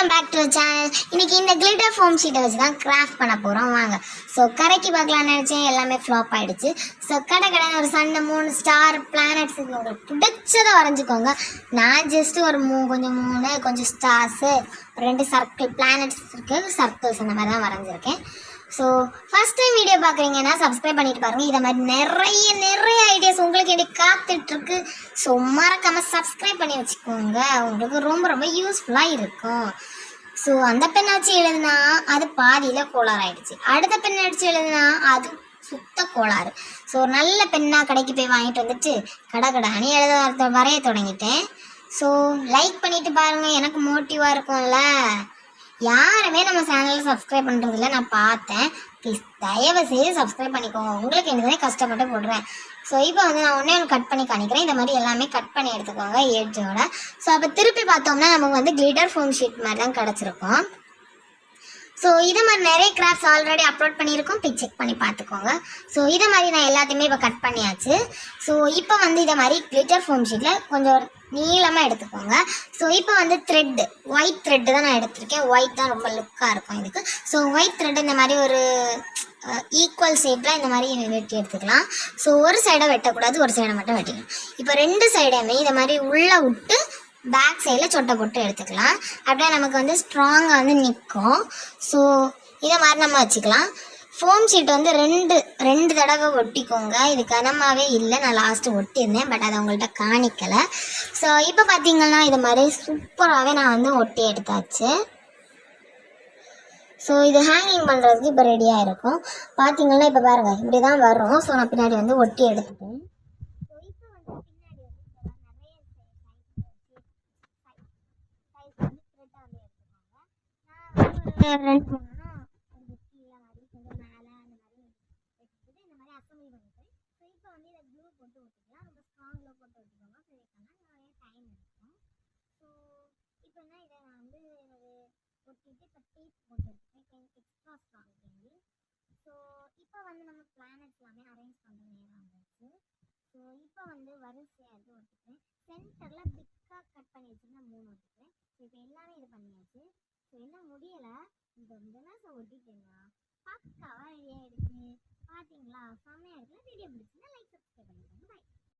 Welcome back to channel. இன்னைக்கு இந்த glitter foam ஷீட்டை வச்சு தான் கிராஃப்ட் பண்ண போகிறோம் வாங்க. ஸோ கரைக்கு பார்க்கலான்னு நினச்சேன், எல்லாமே ஃப்ளாப் ஆகிடுச்சு. ஸோ கடைன்னு ஒரு சண்டை 3 ஸ்டார் பிளானட்ஸ் உங்களுக்கு பிடிச்சதை வரைஞ்சிக்கோங்க. நான் ஜஸ்ட் ஒரு கொஞ்சம் 3 ஸ்டார்ஸு 2 சர்க்கிள் பிளானட்ஸ் இருக்குது, சர்க்கிள்ஸ் அந்த மாதிரி தான் வரைஞ்சிருக்கேன். ஸோ ஃபஸ்ட் டைம் வீடியோ பார்க்குறீங்கன்னா சப்ஸ்கிரைப் பண்ணிட்டு பாருங்கள். இதை மாதிரி நிறைய ஐடியாஸ் உங்களுக்கு எப்படி காத்துட்ருக்கு. ஸோ மறக்காமல் சப்ஸ்கிரைப் பண்ணி வச்சுக்கோங்க, உங்களுக்கு ரொம்ப யூஸ்ஃபுல்லாக இருக்கும். ஸோ அந்த பெண்ணை வச்சு எழுதுனா அது பாதியில் கோளாறு ஆகிடுச்சு, அடுத்த பெண்ணை அடித்து எழுதுனா அது சுத்த கோளாறு. ஸோ ஒரு நல்ல பெண்ணாக கடைக்கு போய் வாங்கிட்டு வந்துட்டு கடை வரைய தொடங்கிட்டேன். ஸோ லைக் பண்ணிவிட்டு பாருங்கள், எனக்கு மோட்டிவாக இருக்கும்ல. யாருமே நம்ம சேனலில் சப்ஸ்கிரைப் பண்ணுறதில்ல, நான் பார்த்தேன். ப்ளீஸ் தயவு செய்து சப்ஸ்கிரைப் பண்ணிக்கோங்க, உங்களுக்கு என்னதானே கஷ்டப்பட்டு போடுறேன். ஸோ இப்போ நான் ஒன்றே கட் பண்ணி காணிக்கிறேன். இந்த மாதிரி எல்லாமே கட் பண்ணி எடுத்துக்கோங்க எட்ஜோட. ஸோ அப்போ திருப்பி பார்த்தோம்னா நமக்கு கிளிட்டர் ஃபோம் ஷீட் மாதிரி தான் கிடச்சிருக்கும். ஸோ இதை மாதிரி நிறைய கிராஃப்ட்ஸ் ஆல்ரெடி அப்லோட் பண்ணியிருக்கோம், போய் செக் பண்ணி பார்த்துக்கோங்க. ஸோ இதை மாதிரி நான் எல்லாத்தையுமே இப்போ கட் பண்ணியாச்சு. ஸோ இப்போ இதை மாதிரி கிளிட்டர் ஃபோம் ஷீட்டில் கொஞ்சம் நீளமாக எடுத்துக்கோங்க. ஸோ இப்போ த்ரெட்டு ஒயிட் த்ரெட்டு தான் நான் எடுத்திருக்கேன். ஒயிட் தான் ரொம்ப லுக்காக இருக்கும் இதுக்கு. ஸோ ஒயிட் த்ரெட்டு இந்த மாதிரி ஒரு ஈக்குவல் ஷேப்பில் இந்த மாதிரி வெட்டி எடுத்துக்கலாம். ஸோ ஒரு சைடை வெட்டக்கூடாது, ஒரு சைடை மட்டும் வெட்டிக்கலாம். இப்போ 2 சைடையுமே இதை மாதிரி உள்ளே விட்டு பேக் சைடில் சொட்டை போட்டு எடுத்துக்கலாம். அப்படியே நமக்கு ஸ்ட்ராங்காக நிற்கும். ஸோ இதை மாதிரி நம்ம வச்சுக்கலாம். ஃபோம் ஷீட் ரெண்டு தடவை ஒட்டிக்கோங்க. இது கனமாகவே இல்லை, நான் லாஸ்ட்டு ஒட்டியிருந்தேன், பட் அதை உங்கள்கிட்ட காணிக்கலை. ஸோ இப்போ பார்த்தீங்கன்னா இது மாதிரி சூப்பராகவே நான் ஒட்டி எடுத்தாச்சு. ஸோ இது ஹேங்கிங் பண்ணுறதுக்கு இப்போ ரெடியாக இருக்கும். பார்த்தீங்கன்னா இப்போ பாருங்கள், இப்படி தான் வரும். ஸோ நான் பின்னாடி ஒட்டி எடுத்துட்டேன். நம்ம பிளானட்ஸ் எல்லாமே அரேஞ்ச் பண்ணுற நேரம் வந்துச்சு. ஸோ இப்போ வரிசையாக இது ஒட்டிக்கிறேன். சென்டரில் பிக்காக கட் பண்ணி வச்சுருந்தா 3 ஒட்டிக்கிறேன். ஸோ இப்போ எல்லாமே இது பண்ணியாச்சு. ஸோ என்ன முடியலை, இதெல்லாம் ஒட்டிட்டேன்னா பக்காவாக ரெடி ஆகிடுச்சு. பார்த்தீங்களா, செம்மையாக இருக்குல்ல. வீடியோ பிடிச்சிருந்தா லைக் சப்ஸ்கிரைப் பண்ணிக்கோங்க. பாய்.